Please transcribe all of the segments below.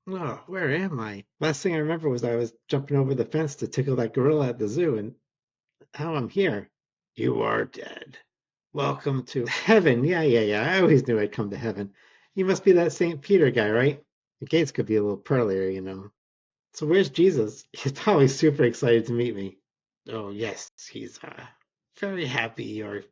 Oh, where am I? Last thing I remember was I was jumping over the fence to tickle that gorilla at the zoo, and now I'm here. You are dead. Welcome to heaven. Yeah. I always knew I'd come to heaven. You must be that St. Peter guy, right? The gates could be a little pearlier. So where's Jesus? He's probably super excited to meet me. Oh, yes, he's very happy you're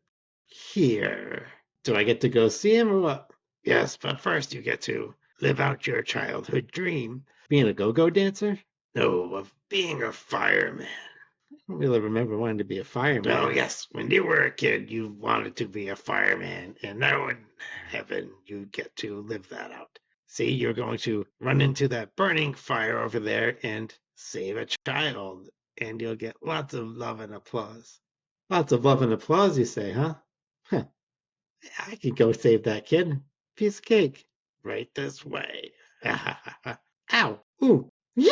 here. Do I get to go see him or what? Yes, but first you get to live out your childhood dream. Being a go-go dancer? No, of being a fireman. I don't really remember wanting to be a fireman. Oh, yes, when you were a kid, you wanted to be a fireman, and now in heaven, you get to live that out. See, you're going to run into that burning fire over there and save a child, and you'll get lots of love and applause. Lots of love and applause, you say, huh? Huh. I could go save that kid. Piece of cake. Right this way. Ow. Ooh. Yeah!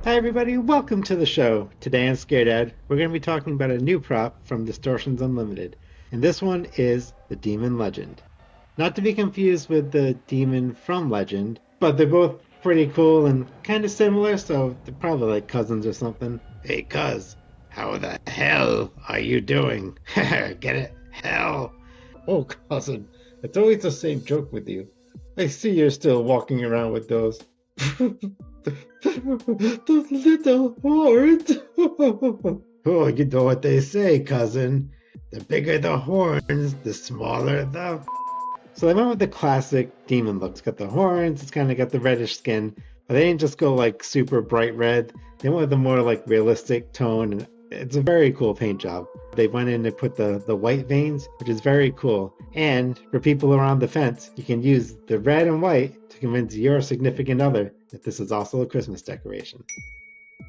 Hi, everybody. Welcome to the show. Today on Scared Ed, we're going to be talking about a new prop from Distortions Unlimited. And this one is the Demon Legend. Not to be confused with the Demon from Legend, but they're both pretty cool and kind of similar, so they're probably like cousins or something. Hey, cuz, how the hell are you doing? Get it? Hell. Oh, cousin, it's always the same joke with you. I see you're still walking around with those. Those little horns. Oh, you know what they say, cousin. The bigger the horns, the smaller the. So they went with the classic demon look. It's got the horns, it's kind of got the reddish skin, but they didn't just go like super bright red. They went with a more like realistic tone, and it's a very cool paint job. They went in and put the white veins, which is very cool. And for people around the fence, you can use the red and white to convince your significant other that this is also a Christmas decoration.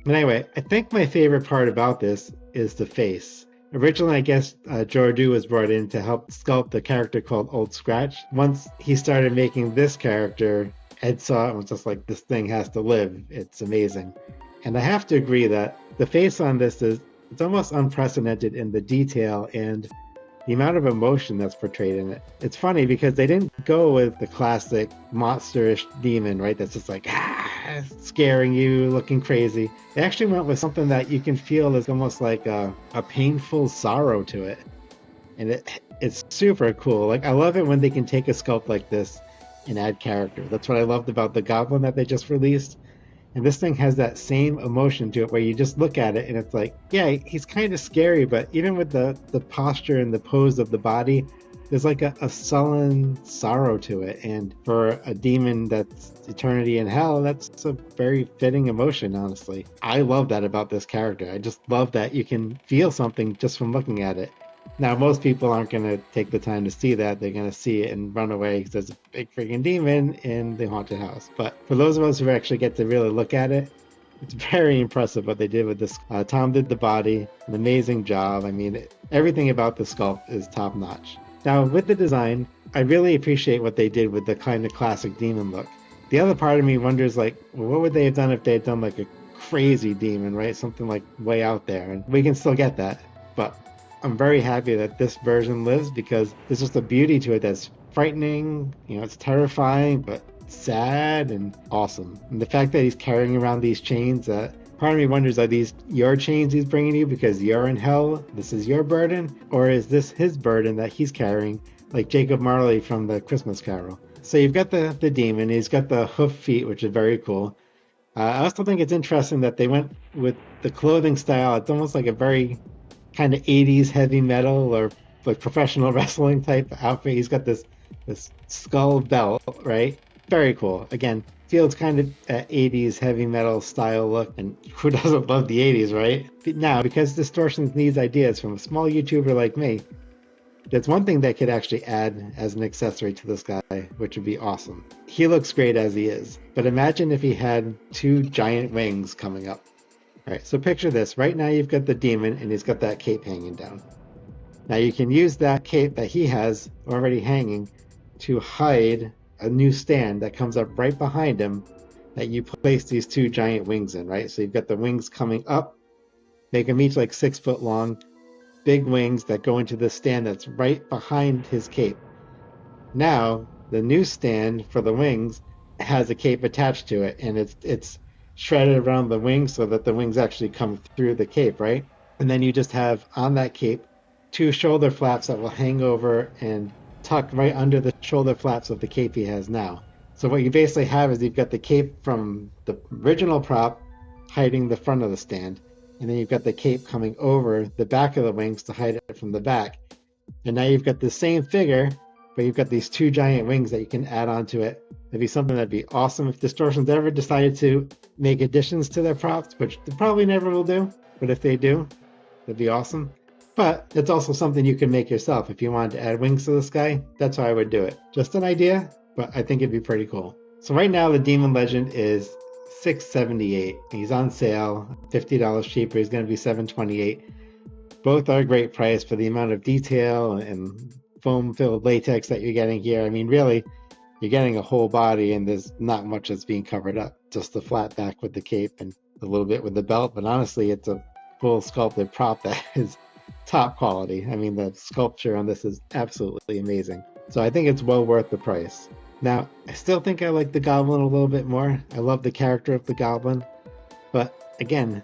But anyway, I think my favorite part about this is the face. Originally, I guess Jodiinn was brought in to help sculpt a character called Old Scratch. Once he started making this character, Ed saw it and was just like, this thing has to live. It's amazing. And I have to agree that the face on this is it's almost unprecedented in the detail and the amount of emotion that's portrayed in it. It's funny because they didn't go with the classic monsterish demon, right? That's just like scaring you, looking crazy. They actually went with something that you can feel is almost like a painful sorrow to it, and it's super cool. Like I love it when they can take a sculpt like this and add character. That's what I loved about the Goblin that they just released. And this thing has that same emotion to it where you just look at it and it's like, yeah, he's kind of scary, but even with the posture and the pose of the body, there's like a sullen sorrow to it. And for a demon that's eternity in hell, that's a very fitting emotion, honestly. I love that about this character. I just love that you can feel something just from looking at it. Now, most people aren't going to take the time to see that. They're going to see it and run away because there's a big freaking demon in the haunted house. But for those of us who actually get to really look at it, it's very impressive what they did with this. Tom did the body, an amazing job. I mean, everything about the sculpt is top notch. Now, with the design, I really appreciate what they did with the kind of classic demon look. The other part of me wonders, like, well, what would they have done if they had done like a crazy demon, right? Something like way out there. And we can still get that. But I'm very happy that this version lives because there's just a beauty to it that's frightening. It's terrifying, but sad and awesome. And the fact that he's carrying around these chains, part of me wonders, are these your chains he's bringing you because you're in hell? This is your burden? Or is this his burden that he's carrying, like Jacob Marley from the Christmas Carol? So you've got the demon, he's got the hoof feet, which is very cool. I also think it's interesting that they went with the clothing style. It's almost like a very kind of 80s heavy metal or like professional wrestling type outfit. He's got this skull belt, right? Very cool. Again, feels kind of 80s heavy metal style look, and who doesn't love the 80s, right? Now, because Distortions needs ideas from a small YouTuber like me, there's one thing they could actually add as an accessory to this guy, which would be awesome. He looks great as he is, but imagine if he had two giant wings coming up. All right, so picture this. Right now you've got the demon and he's got that cape hanging down. Now you can use that cape that he has already hanging to hide a new stand that comes up right behind him that you place these two giant wings in, right? So you've got the wings coming up, make them each like 6 foot long, big wings that go into the stand that's right behind his cape. Now, the new stand for the wings has a cape attached to it, and it's shredded around the wings so that the wings actually come through the cape, right? And then you just have on that cape two shoulder flaps that will hang over and tuck right under the shoulder flaps of the cape he has now. So what you basically have is you've got the cape from the original prop hiding the front of the stand, and then you've got the cape coming over the back of the wings to hide it from the back. And now you've got the same figure, but you've got these two giant wings that you can add onto it. It'd be something that'd be awesome if Distortions ever decided to make additions to their props, which they probably never will do. But if they do, that'd be awesome. But it's also something you can make yourself. If you wanted to add wings to this guy, that's how I would do it. Just an idea, but I think it'd be pretty cool. So right now the Demon Legend is $678. He's on sale, $50 cheaper. He's going to be $728. Both are a great price for the amount of detail and foam-filled latex that you're getting here. I mean, really, you're getting a whole body, and there's not much that's being covered up. Just the flat back with the cape and a little bit with the belt. But honestly, it's a full sculpted prop that is top quality. I mean, the sculpture on this is absolutely amazing. So I think it's well worth the price. Now, I still think I like the Goblin a little bit more. I love the character of the Goblin. But again,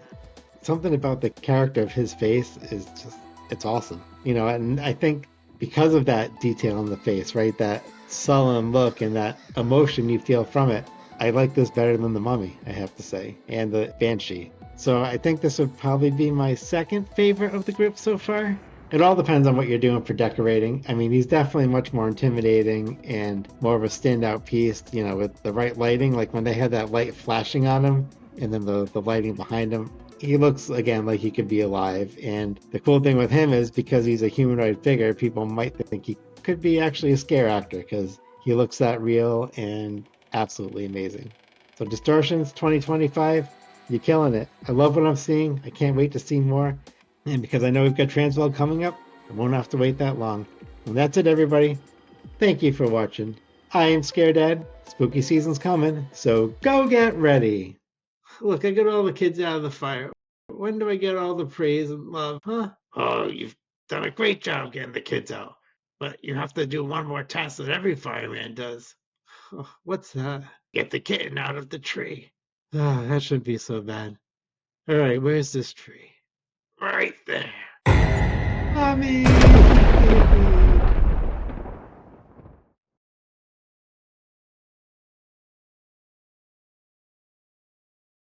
something about the character of his face is just, it's awesome. And I think because of that detail in the face, right, that sullen look and that emotion you feel from it, I like this better than the Mummy, I have to say, and the Banshee. So I think this would probably be my second favorite of the group so far. It all depends on what you're doing for decorating. I mean, he's definitely much more intimidating and more of a standout piece, with the right lighting. Like when they had that light flashing on him and then the lighting behind him, he looks again like he could be alive. And the cool thing with him is because he's a humanoid figure, people might think he could be actually a scare actor because he looks that real and absolutely amazing. So Distortions 2025, you're killing it. I love what I'm seeing. I can't wait to see more. And because I know we've got Transworld coming up, I won't have to wait that long. And that's it, everybody. Thank you for watching. I am Scare Dad. Spooky season's coming, so go get ready. Look, I got all the kids out of the fire. When do I get all the praise and love, huh? Oh, you've done a great job getting the kids out. But you have to do one more task that every fireman does. Oh, what's that? Get the kitten out of the tree. Ah, that shouldn't be so bad. All right, where's this tree? Right there. Mommy!